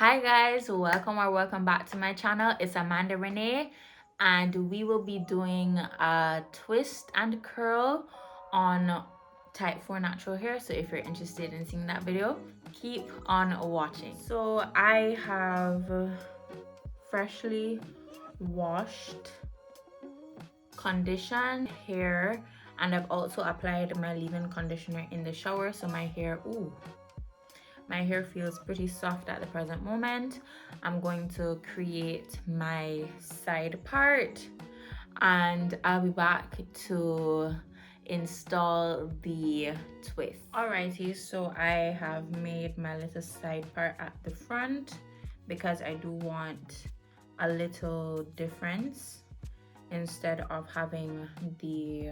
Hi guys, welcome back to my channel. It's Amanda Renee and we will be doing a twist and curl on type 4 natural hair. So if you're interested in seeing that video, keep on watching. So I have freshly washed, conditioned hair, and I've also applied my leave-in conditioner in the shower. So my hair feels pretty soft at the present moment. I'm going to create my side part and I'll be back to install the twist. Alrighty, so I have made my little side part at the front because I do want a little difference instead of having the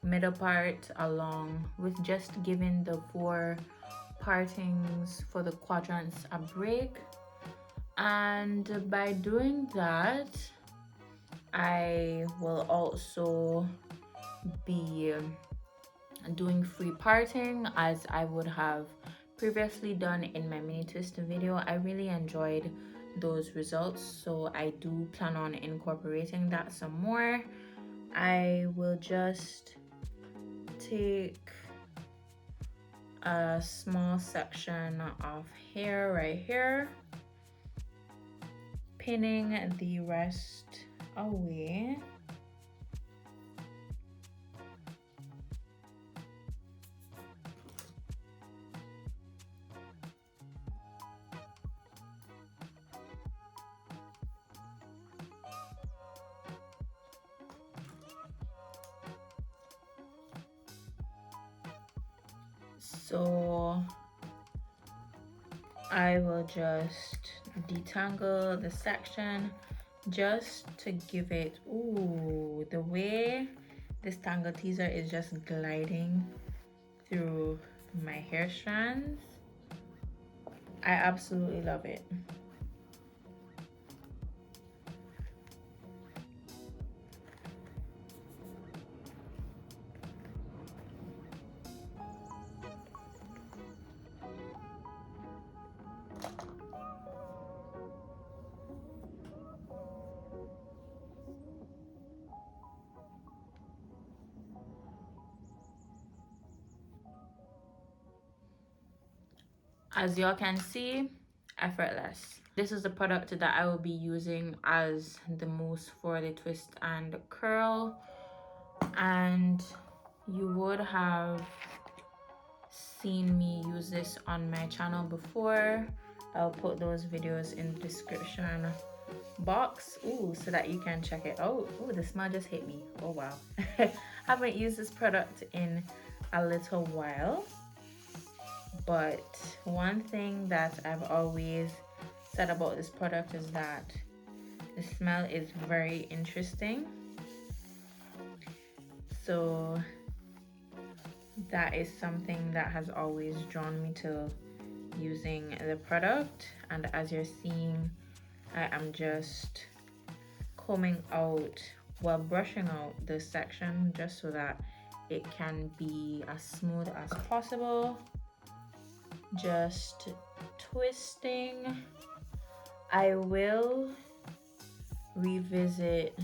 middle part along with just giving the four partings for the quadrants a break. And by doing that, I will also be doing free parting as I would have previously done in my mini twist video. I really enjoyed those results, so I do plan on incorporating that some more. I will just take a small section of hair right here, pinning the rest away. So I will just detangle the section just to give it, ooh, the way this tangle teaser is just gliding through my hair strands. I absolutely love it. As y'all can see, effortless. This is the product that I will be using as the mousse for the twist and curl, and you would have seen me use this on my channel before. I'll put those videos in the description box, so that you can check it out. The smell just hit me. Oh wow. Haven't used this product in a little while, but one thing that I've always said about this product is that the smell is very interesting. So that is something that has always drawn me to using the product. And as you're seeing, I am just combing out, well, brushing out this section just so that it can be as smooth as possible. Just twisting. I will revisit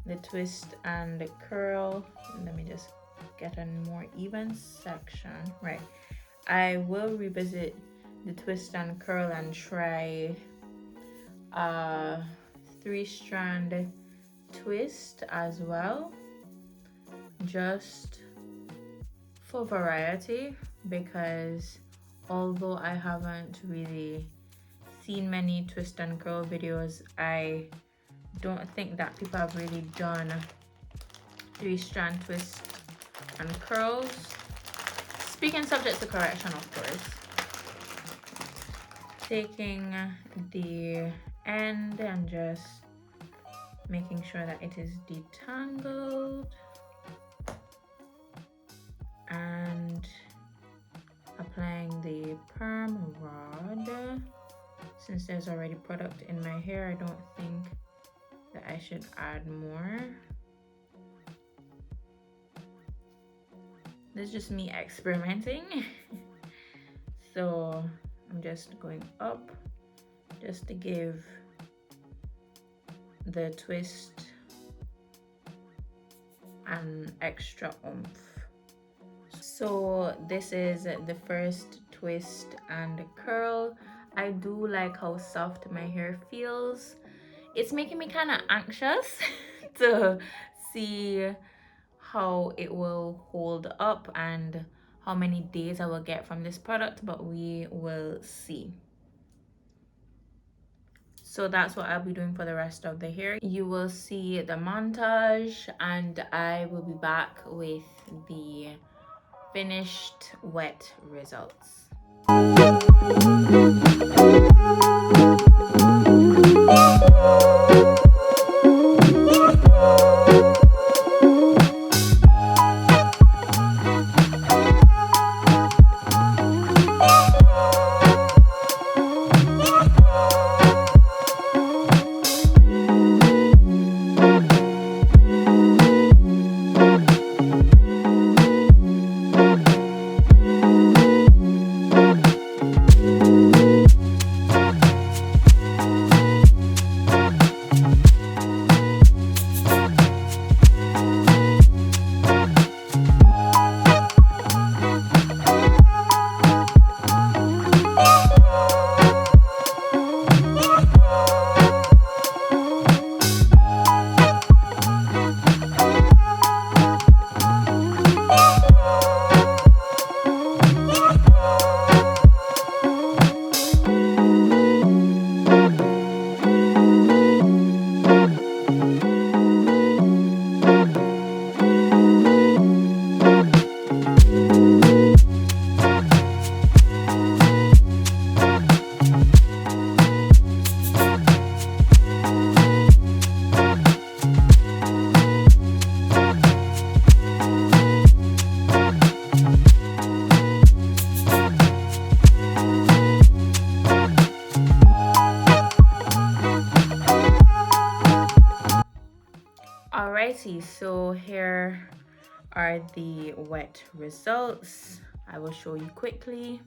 the twist and the curl. Let me just get a more even section. Right, I will revisit the twist and curl and try a 3-strand twist as well, just for variety, because although I haven't really seen many twist and curl videos, I don't think that people have really done 3-strand twist and curls. Speaking subject to correction, of course. Taking the end and just making sure that it is detangled and applying the perm rod. Since there's already product in my hair, I don't think that I should add more. This is just me experimenting. So I'm just going up just to give the twist an extra oomph. So this is the first twist and curl. I do like how soft my hair feels. It's making me kind of anxious to see how it will hold up and how many days I will get from this product, but we will see. So that's what I'll be doing for the rest of the hair. You will see the montage and I will be back with the finished wet results. Alrighty, so here are the wet results. I will show you quickly.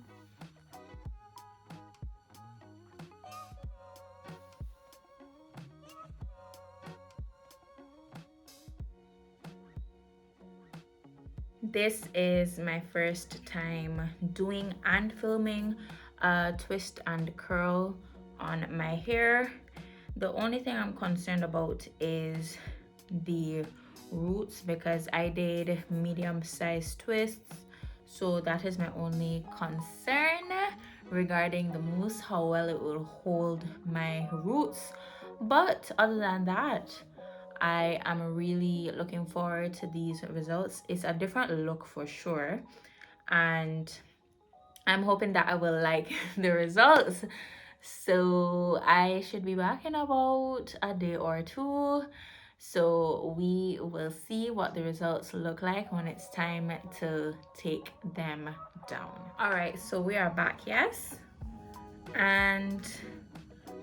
This is my first time doing and filming a twist and curl on my hair. The only thing I'm concerned about is the roots because I did medium-sized twists, so that is my only concern regarding the mousse, how well it will hold my roots. But other than that, I am really looking forward to these results. It's a different look for sure, and I'm hoping that I will like the results. So I should be back in about a day or two. So we will see what the results look like when it's time to take them down. All right, so we are back, yes? And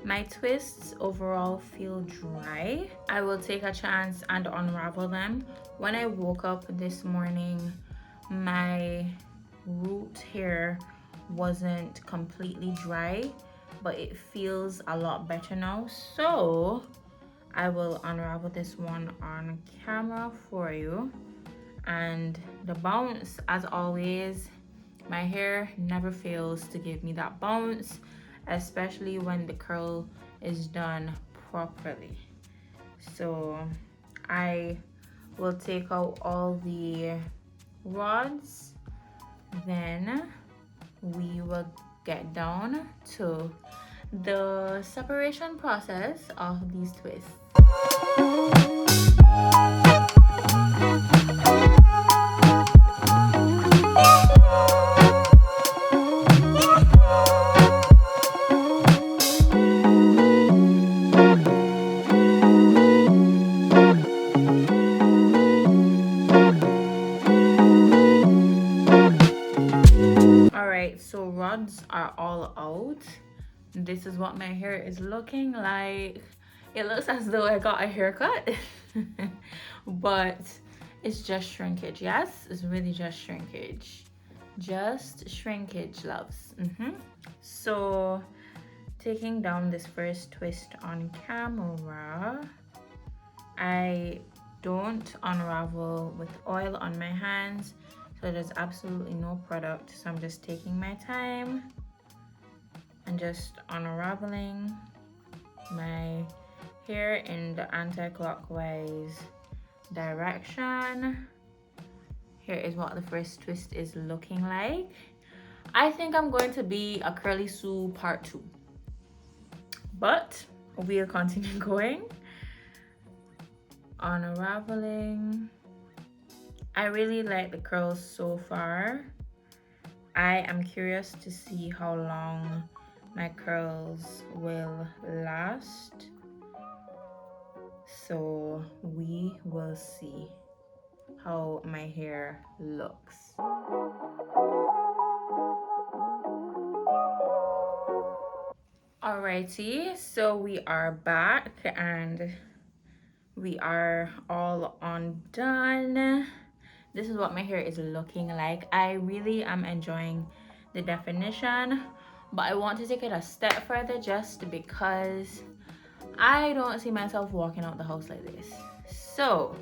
my twists overall feel dry. I will take a chance and unravel them. When I woke up this morning, my root hair wasn't completely dry, but it feels a lot better now. So I will unravel this one on camera for you. And the bounce, as always, my hair never fails to give me that bounce, especially when the curl is done properly. So I will take out all the rods, then we will get down to the separation process of these twists. So rods are all out. This is what my hair is looking like. It looks as though I got a haircut, but it's just shrinkage. Yes, it's really just shrinkage. Just shrinkage, loves. So taking down this first twist on camera, I don't unravel with oil on my hands, so there's absolutely no product. So I'm just taking my time and just unraveling my hair in the anti-clockwise direction. Here is what the first twist is looking like. I think I'm going to be a Curly Sue part 2, but we'll continue going. Unraveling. I really like the curls so far. I am curious to see how long my curls will last. So we will see how my hair looks. Alrighty, so we are back and we are all undone. This is what my hair is looking like. I really am enjoying the definition, but I want to take it a step further just because I don't see myself walking out the house like this. So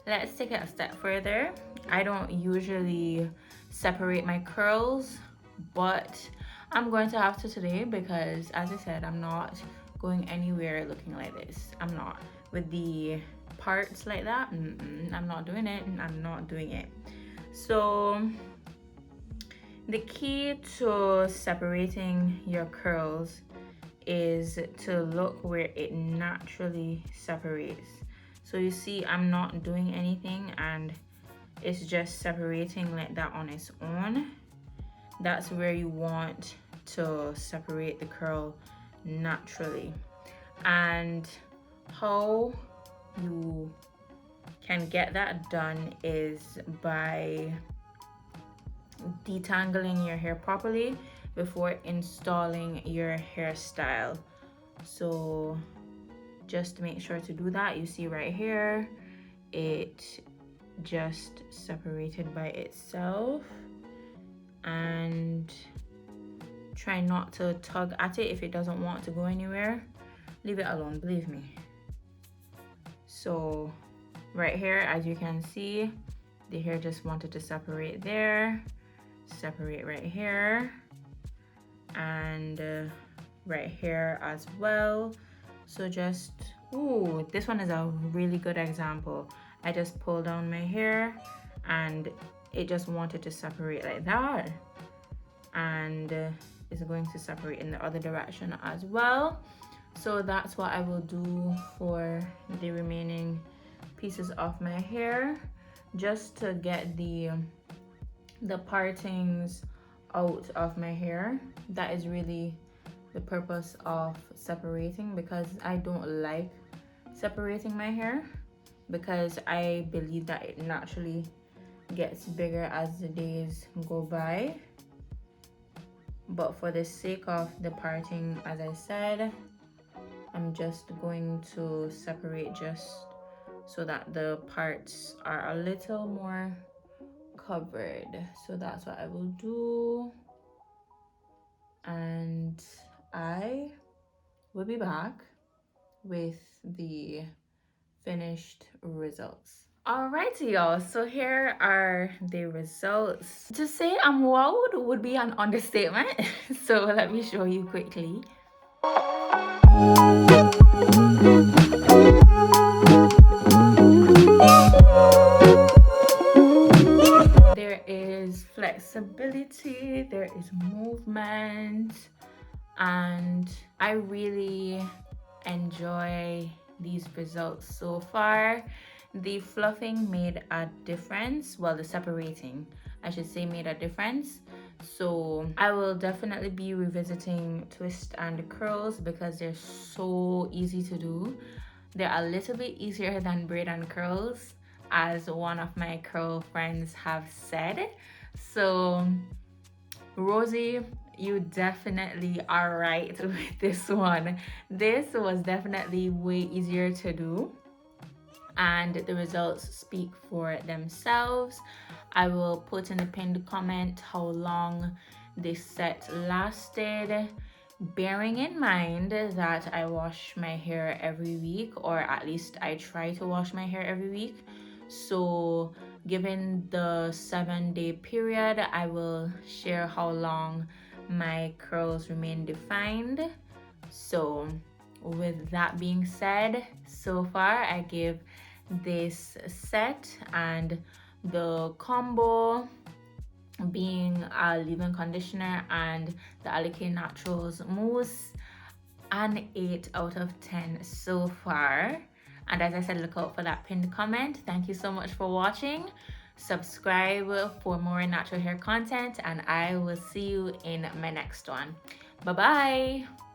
let's take it a step further. I don't usually separate my curls, but I'm going to have to today because, as I said, I'm not going anywhere looking like this. I'm not with the parts like that. I'm not doing it. I'm not doing it. So the key to separating your curls is to look where it naturally separates. So you see, I'm not doing anything and it's just separating like that on its own. That's where you want to separate the curl naturally. And how you can get that done is by detangling your hair properly before installing your hairstyle. So just make sure to do that. You see right here, it just separated by itself. And try not to tug at it if it doesn't want to go anywhere. Leave it alone, believe me. So right here, as you can see, the hair just wanted to separate there, separate right here, and right here as well. So just, ooh, this one is a really good example. I just pulled down my hair and it just wanted to separate like that, and is going to separate in the other direction as well. So that's what I will do for the remaining pieces of my hair, just to get the partings out of my hair. That is really the purpose of separating, because I don't like separating my hair, because I believe that it naturally gets bigger as the days go by. But for the sake of the parting, as I said, I'm just going to separate just so that the parts are a little more covered. So that's what I will do, and I will be back with the finished results. Alrighty, y'all, so here are the results. To say I'm wowed would be an understatement. So let me show you quickly. There is flexibility, there is movement, and I really enjoy these results so far. The fluffing made a difference, well, the separating, I should say, made a difference. So I will definitely be revisiting twist and curls because they're so easy to do. They're a little bit easier than braid and curls, as one of my curl friends have said. So Rosie, you definitely are right with this one. This was definitely way easier to do, and the results speak for themselves. I will put in the pinned comment how long this set lasted, bearing in mind that I wash my hair every week, or at least I try to wash my hair every week. So given the 7-day period, I will share how long my curls remain defined. So with that being said, so far I give this set and the combo, being a leave-in conditioner and the Alikay Naturals mousse, an 8 out of 10 so far. And as I said, look out for that pinned comment. Thank you so much for watching. Subscribe for more natural hair content, and I will see you in my next one. Bye bye.